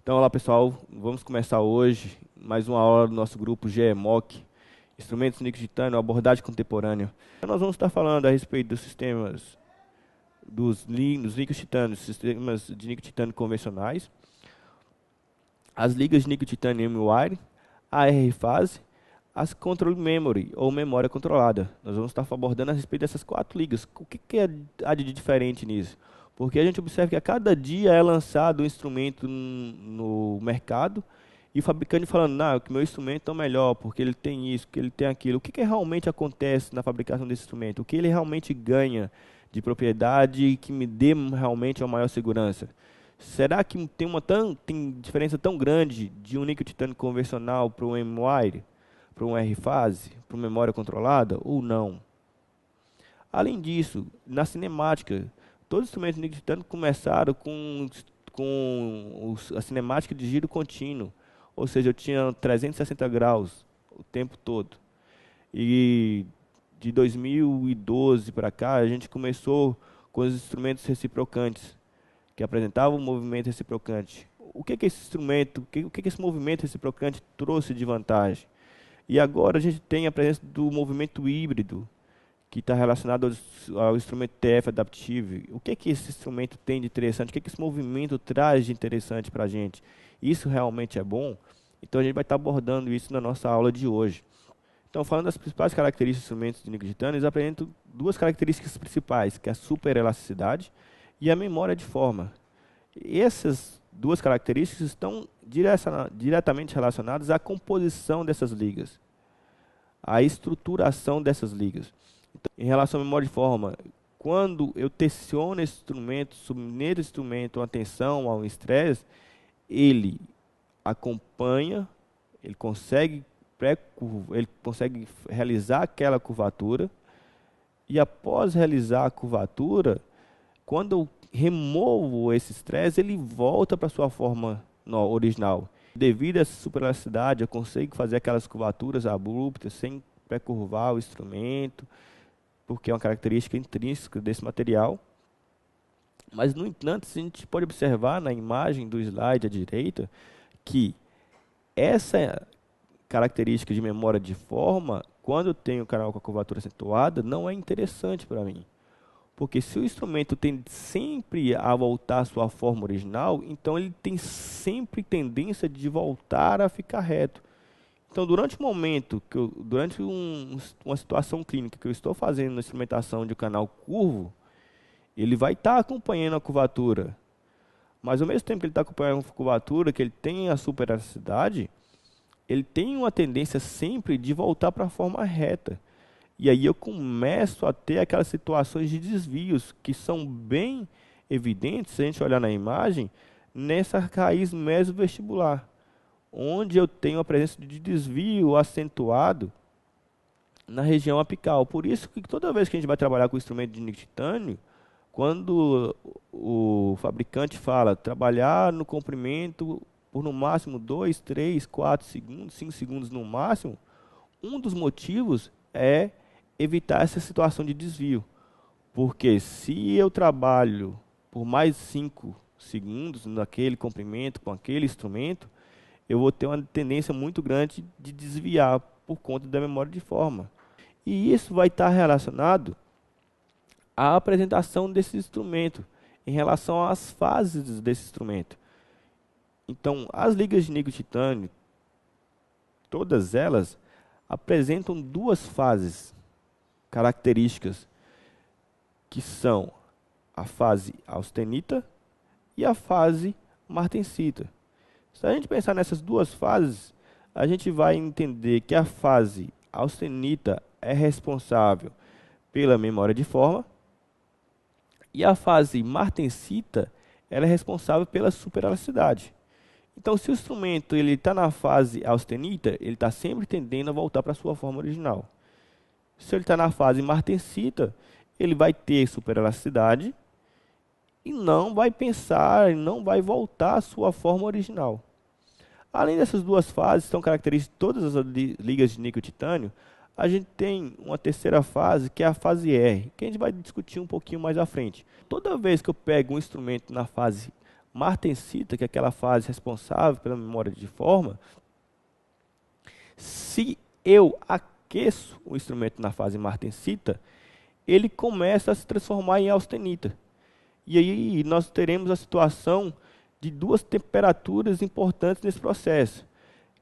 Então, olá pessoal, vamos começar hoje mais uma aula do nosso grupo GEMOC, Instrumentos Níquel Titânio, Abordagem Contemporânea. Então, nós vamos estar falando a respeito dos sistemas dos níqueis titânios, sistemas de níquel titânio convencionais, as ligas de níquel titânio M-Wire, a R-Phase, as Control Memory, ou memória controlada. Nós vamos estar abordando a respeito dessas quatro ligas. O que há de diferente nisso? Porque a gente observa que a cada dia é lançado um instrumento no mercado e o fabricante falando, não, que meu instrumento é o melhor, porque ele tem isso, que ele tem aquilo. O que realmente acontece na fabricação desse instrumento? O que ele realmente ganha de propriedade que me dê realmente uma maior segurança? Será que tem diferença tão grande de um níquel titânio convencional para um M-Wire, para um R-Phase, para uma memória controlada ou não? Além disso, na cinemática, todos os instrumentos de níquel titânio começaram com a cinemática de giro contínuo, ou seja, eu tinha 360 graus o tempo todo. E de 2012 para cá, a gente começou com os instrumentos reciprocantes, que apresentavam um movimento reciprocante. O que esse instrumento, o que esse movimento reciprocante trouxe de vantagem? E agora a gente tem a presença do movimento híbrido, que está relacionado ao instrumento TF Adaptive. O que esse instrumento tem de interessante? O que esse movimento traz de interessante para a gente? Isso realmente é bom? Então a gente vai estar abordando isso na nossa aula de hoje. Então, falando das principais características dos instrumentos de níquel titânio, eles apresentam duas características principais, que é a superelasticidade e a memória de forma. Essas duas características estão diretamente relacionadas à composição dessas ligas, à estruturação dessas ligas. Então, em relação à memória de forma, quando eu tensiono esse instrumento, submeto esse instrumento a tensão, ao estresse, ele acompanha, ele consegue realizar aquela curvatura, e após realizar a curvatura, quando eu removo esse estresse, ele volta para sua forma original. Devido a essa superelasticidade, eu consigo fazer aquelas curvaturas abruptas sem pré-curvar o instrumento, porque é uma característica intrínseca desse material. Mas, no entanto, a gente pode observar na imagem do slide à direita que essa característica de memória de forma, quando eu tenho o canal com a curvatura acentuada, não é interessante para mim. Porque se o instrumento tende sempre a voltar à sua forma original, então ele tem sempre tendência de voltar a ficar reto. Então, durante o momento, durante uma situação clínica que eu estou fazendo na instrumentação de um canal curvo, ele vai estar acompanhando a curvatura. Mas ao mesmo tempo que ele está acompanhando a curvatura, que ele tem a superelasticidade, ele tem uma tendência sempre de voltar para a forma reta. E aí eu começo a ter aquelas situações de desvios que são bem evidentes, se a gente olhar na imagem, nessa raiz mesovestibular, onde eu tenho a presença de desvio acentuado na região apical. Por isso que toda vez que a gente vai trabalhar com instrumento de níquel titânio, quando o fabricante fala trabalhar no comprimento por no máximo 2, 3, 4 segundos, 5 segundos no máximo, um dos motivos é evitar essa situação de desvio. Porque se eu trabalho por mais 5 segundos naquele comprimento, com aquele instrumento, eu vou ter uma tendência muito grande de desviar por conta da memória de forma. E isso vai estar relacionado à apresentação desse instrumento, em relação às fases desse instrumento. Então, as ligas de níquel titânio, todas elas apresentam duas fases características, que são a fase austenita e a fase martensita. Se a gente pensar nessas duas fases, a gente vai entender que a fase austenita é responsável pela memória de forma e a fase martensita ela é responsável pela superelasticidade. Então, se o instrumento está na fase austenita, ele está sempre tendendo a voltar para a sua forma original. Se ele está na fase martensita, ele vai ter superelasticidade e não vai pensar, não vai voltar à sua forma original. Além dessas duas fases, são características de todas as ligas de níquel titânio, a gente tem uma terceira fase, que é a fase R, que a gente vai discutir um pouquinho mais à frente. Toda vez que eu pego um instrumento na fase martensita, que é aquela fase responsável pela memória de forma, se eu aqueço o instrumento na fase martensita, ele começa a se transformar em austenita. E aí nós teremos a situação de duas temperaturas importantes nesse processo,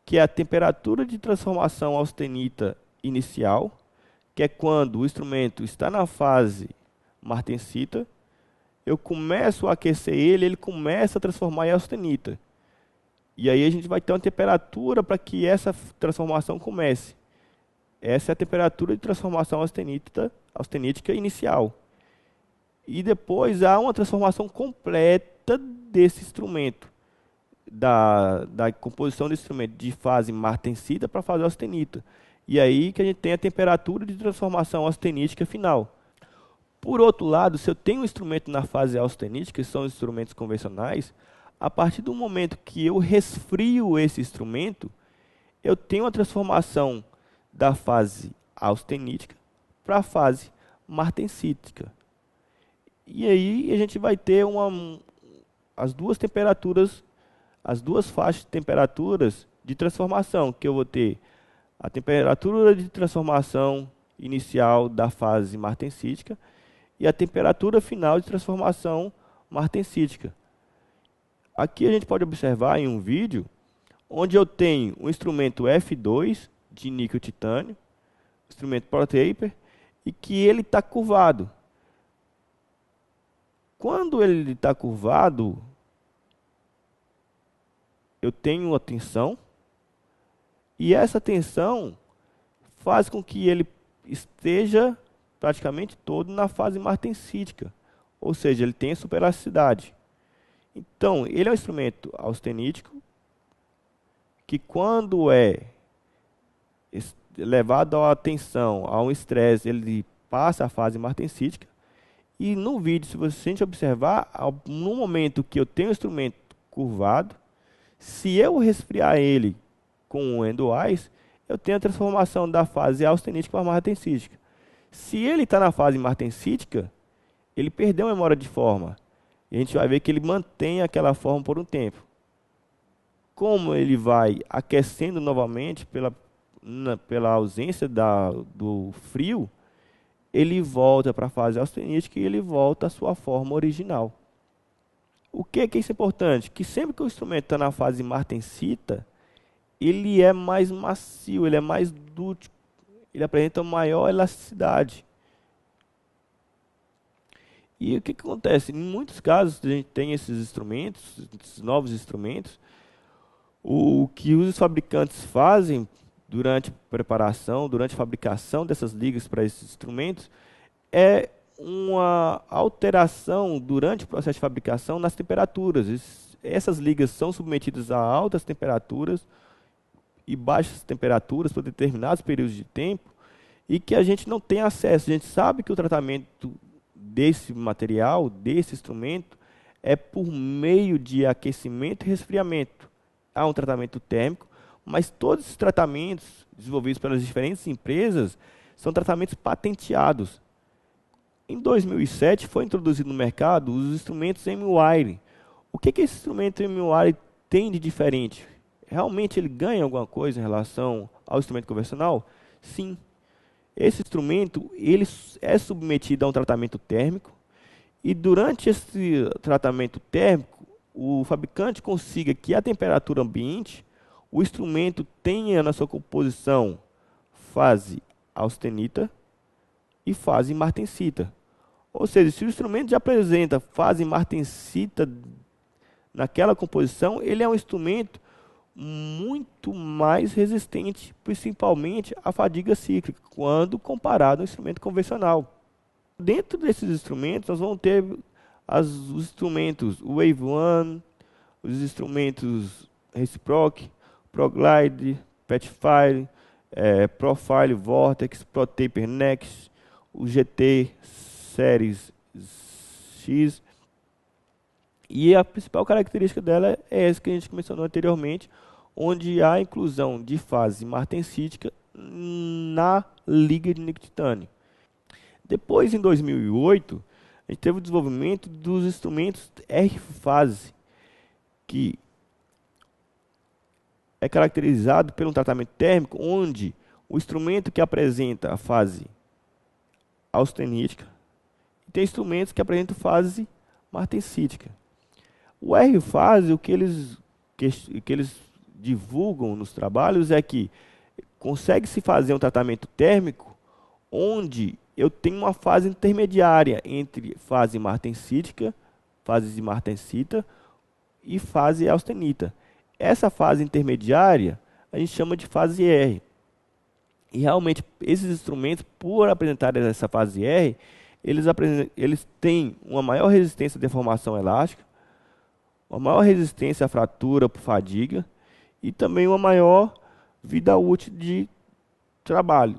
que é a temperatura de transformação austenita inicial, que é quando o instrumento está na fase martensita, eu começo a aquecer ele, ele começa a transformar em austenita. E aí a gente vai ter uma temperatura para que essa transformação comece. Essa é a temperatura de transformação austenítica inicial. E depois há uma transformação completa desse instrumento, da composição desse instrumento de fase martensita para fase austenita. E aí que a gente tem a temperatura de transformação austenítica final. Por outro lado, se eu tenho um instrumento na fase austenítica, que são os instrumentos convencionais, a partir do momento que eu resfrio esse instrumento, eu tenho a transformação da fase austenítica para a fase martensítica. E aí a gente vai ter as duas temperaturas, as duas faixas de temperaturas de transformação, que eu vou ter a temperatura de transformação inicial da fase martensítica e a temperatura final de transformação martensítica. Aqui a gente pode observar em um vídeo onde eu tenho um instrumento F2 de níquel titânio, instrumento ProTaper, e que ele está curvado. Quando ele está curvado, eu tenho uma tensão, e essa tensão faz com que ele esteja praticamente todo na fase martensítica, ou seja, ele tem superelasticidade. Então, ele é um instrumento austenítico, que quando é levado à tensão, a um estresse, ele passa a fase martensítica. E no vídeo, se você gente observar, no momento que eu tenho o instrumento curvado, se eu resfriar ele com o end-wise, eu tenho a transformação da fase austenítica para martensítica. Se ele está na fase martensítica, ele perdeu a memória de forma. E a gente vai ver que ele mantém aquela forma por um tempo. Como ele vai aquecendo novamente pela ausência do frio, ele volta para a fase austenítica e ele volta à sua forma original. O que é isso importante? Que sempre que o instrumento está na fase martensita, ele é mais macio, ele é mais dúctil, ele apresenta maior elasticidade. E o que acontece? Em muitos casos, a gente tem esses instrumentos, esses novos instrumentos, o que os fabricantes fazem durante a preparação, durante a fabricação dessas ligas para esses instrumentos, é uma alteração durante o processo de fabricação nas temperaturas. Essas ligas são submetidas a altas temperaturas e baixas temperaturas por determinados períodos de tempo e que a gente não tem acesso. A gente sabe que o tratamento desse material, desse instrumento, é por meio de aquecimento e resfriamento. Há um tratamento térmico, mas todos esses tratamentos desenvolvidos pelas diferentes empresas são tratamentos patenteados. Em 2007 foi introduzido no mercado os instrumentos M-Wire. O que esse instrumento M-Wire tem de diferente? Realmente ele ganha alguma coisa em relação ao instrumento convencional? Sim. Esse instrumento ele é submetido a um tratamento térmico e durante esse tratamento térmico o fabricante consiga que a temperatura ambiente o instrumento tenha na sua composição fase austenita e fase martensita. Ou seja, se o instrumento já apresenta fase martensita naquela composição, ele é um instrumento muito mais resistente, principalmente à fadiga cíclica, quando comparado ao instrumento convencional. Dentro desses instrumentos, nós vamos ter os instrumentos Wave One, os instrumentos Reciproc, ProGlide, Petfire, Profile, Vortex, ProTaper Next, o GT Series X. E a principal característica dela é essa que a gente mencionou anteriormente, onde há a inclusão de fase martensítica na liga de níquel titânio. Depois, em 2008, a gente teve o desenvolvimento dos instrumentos R-Phase, que é caracterizado por um tratamento térmico onde o instrumento que apresenta a fase austenítica e tem instrumentos que apresentam fase martensítica. O R-fase, o que eles divulgam nos trabalhos é que consegue-se fazer um tratamento térmico onde eu tenho uma fase intermediária entre fase martensítica, fase de martensita e fase austenita. Essa fase intermediária a gente chama de fase R. E realmente esses instrumentos, por apresentarem essa fase R, eles têm uma maior resistência à deformação elástica, uma maior resistência à fratura por fadiga e também uma maior vida útil de trabalho.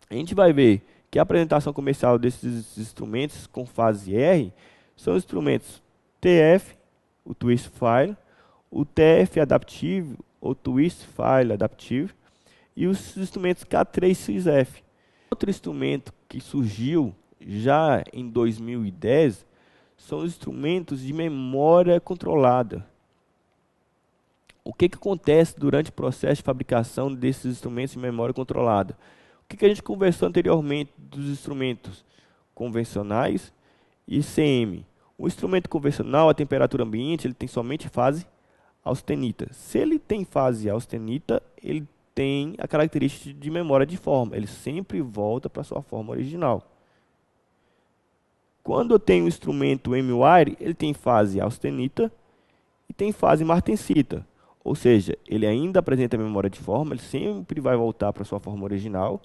A gente vai ver que a apresentação comercial desses instrumentos com fase R são instrumentos TF, o Twist File, o TF Adaptive, ou Twist File Adaptive, e os instrumentos K3XF. Outro instrumento que surgiu já em 2010 são os instrumentos de memória controlada. O que acontece durante o processo de fabricação desses instrumentos de memória controlada? O que a gente conversou anteriormente dos instrumentos convencionais e CM? O instrumento convencional, a temperatura ambiente, ele tem somente fase austenita. Se ele tem fase austenita, ele tem a característica de memória de forma. Ele sempre volta para a sua forma original. Quando eu tenho o instrumento M-Wire, ele tem fase austenita e tem fase martensita. Ou seja, ele ainda apresenta memória de forma, ele sempre vai voltar para a sua forma original,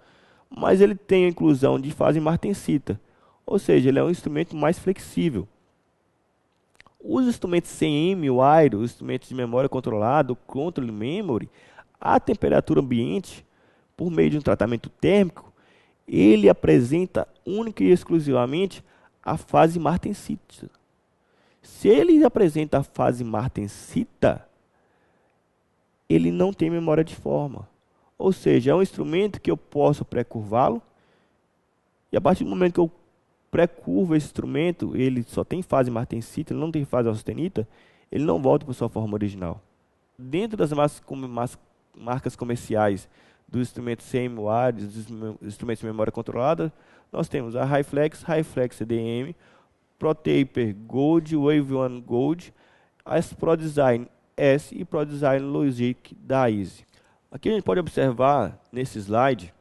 mas ele tem a inclusão de fase martensita. Ou seja, ele é um instrumento mais flexível. Os instrumentos CM-Wire, os instrumentos de memória controlada, o Control Memory, a temperatura ambiente, por meio de um tratamento térmico, ele apresenta única e exclusivamente a fase martensita. Se ele apresenta a fase martensita, ele não tem memória de forma. Ou seja, é um instrumento que eu posso pré-curvá-lo, e a partir do momento que eu pré-curvo esse instrumento, ele só tem fase martensita, ele não tem fase austenita, ele não volta para sua forma original. Dentro das marcas comerciais dos instrumentos CM-Wire, dos instrumentos de memória controlada, nós temos a Hi-Flex CDM, ProTaper Gold, Wave One Gold, as ProDesign S e ProDesign Logic da Easy. Aqui a gente pode observar nesse slide,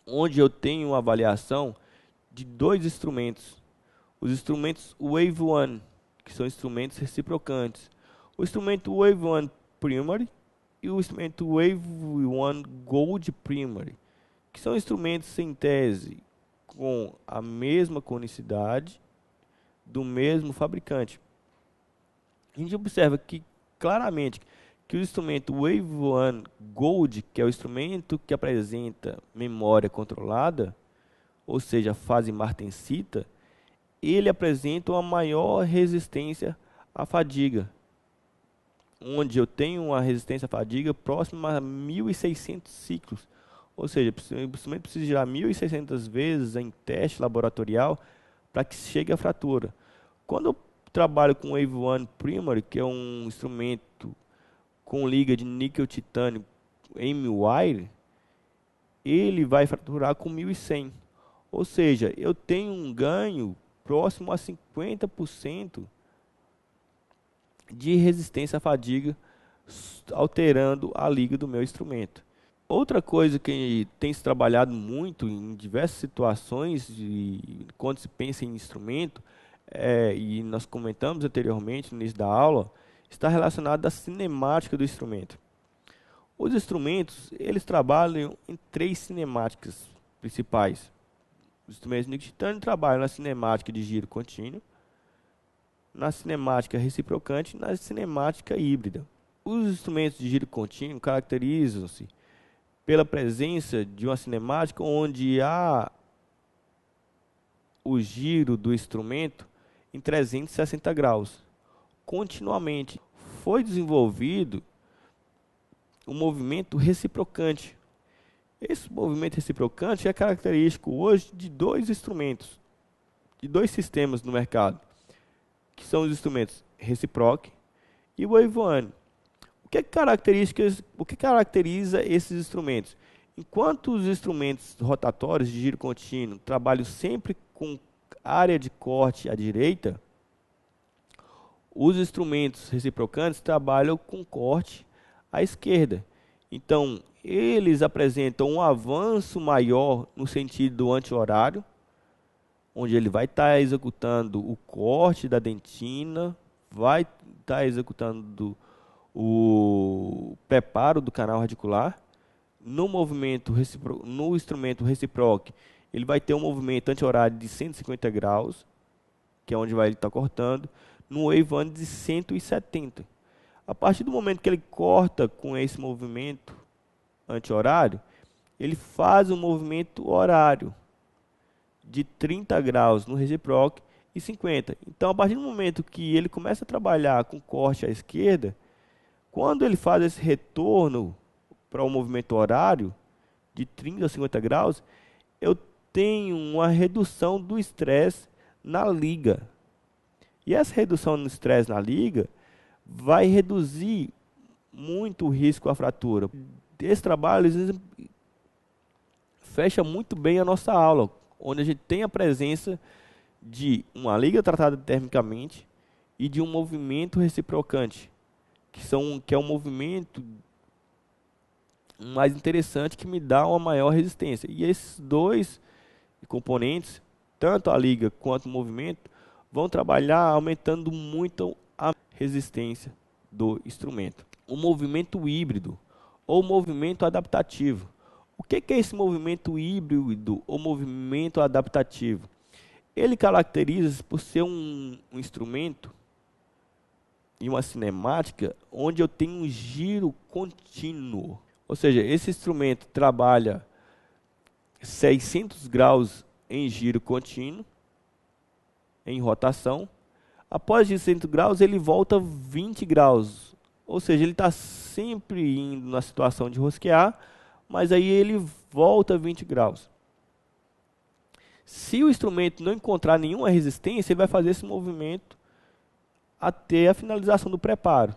onde eu tenho uma avaliação de dois instrumentos. Os instrumentos Wave One, que são instrumentos reciprocantes. O instrumento Wave One Primary e o instrumento Wave One Gold Primary, que são instrumentos em tese com a mesma conicidade do mesmo fabricante. A gente observa que claramente que o instrumento Wave One Gold, que é o instrumento que apresenta memória controlada, ou seja, fase martensita, ele apresenta uma maior resistência à fadiga, onde eu tenho uma resistência à fadiga próxima a 1.600 ciclos. Ou seja, o instrumento precisa girar 1.600 vezes em teste laboratorial para que chegue à fratura. Quando eu trabalho com Wave One Primary, que é um instrumento com liga de níquel titânio M-Wire, ele vai fraturar com 1.100. Ou seja, eu tenho um ganho próximo a 50% de resistência à fadiga, alterando a liga do meu instrumento. Outra coisa que tem se trabalhado muito em diversas situações, quando se pensa em instrumento, e nós comentamos anteriormente no início da aula, está relacionado à cinemática do instrumento. Os instrumentos, eles trabalham em três cinemáticas principais. Os instrumentos de níquel titânio trabalham na cinemática de giro contínuo, na cinemática reciprocante e na cinemática híbrida. Os instrumentos de giro contínuo caracterizam-se pela presença de uma cinemática onde há o giro do instrumento em 360 graus, continuamente. Foi desenvolvido o movimento reciprocante. Esse movimento reciprocante é característico hoje de dois instrumentos, de dois sistemas no mercado, que são os instrumentos reciproque e wave one. O que caracteriza esses instrumentos? Enquanto os instrumentos rotatórios de giro contínuo trabalham sempre com área de corte à direita, os instrumentos reciprocantes trabalham com corte à esquerda. Então, eles apresentam um avanço maior no sentido anti-horário, onde ele vai estar executando o corte da dentina, vai estar executando o preparo do canal radicular. No instrumento reciproque, ele vai ter um movimento anti-horário de 150 graus, que é onde vai estar cortando, no wave one de 170. A partir do momento que ele corta com esse movimento anti-horário, ele faz um movimento horário de 30 graus no reciproque e 50. Então, a partir do momento que ele começa a trabalhar com corte à esquerda, quando ele faz esse retorno para o movimento horário de 30 a 50 graus, eu tenho uma redução do estresse na liga. E essa redução no estresse na liga vai reduzir muito o risco à fratura. Esse trabalho fecha muito bem a nossa aula, onde a gente tem a presença de uma liga tratada termicamente e de um movimento reciprocante, que é um movimento mais interessante, que me dá uma maior resistência. E esses dois componentes, tanto a liga quanto o movimento, vão trabalhar aumentando muito a resistência do instrumento. O movimento híbrido ou movimento adaptativo. O que é esse movimento híbrido ou movimento adaptativo? Ele caracteriza-se por ser um instrumento e uma cinemática onde eu tenho um giro contínuo. Ou seja, esse instrumento trabalha 600 graus em giro contínuo, em rotação. Após 600 graus, ele volta 20 graus. Ou seja, ele está sempre indo na situação de rosquear, mas aí ele volta 20 graus. Se o instrumento não encontrar nenhuma resistência, ele vai fazer esse movimento até a finalização do preparo.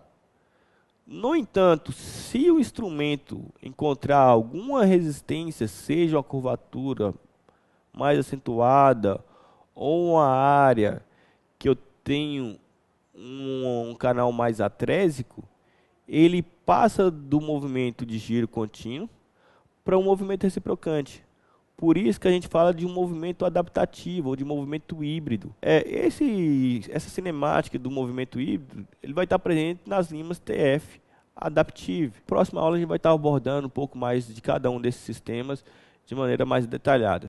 No entanto, se o instrumento encontrar alguma resistência, seja uma curvatura mais acentuada ou uma área que eu tenho um canal mais atrésico, ele passa do movimento de giro contínuo para um movimento reciprocante. Por isso que a gente fala de um movimento adaptativo ou de movimento híbrido. Essa cinemática do movimento híbrido, ele vai estar presente nas limas TF Adaptive. Próxima aula a gente vai estar abordando um pouco mais de cada um desses sistemas de maneira mais detalhada.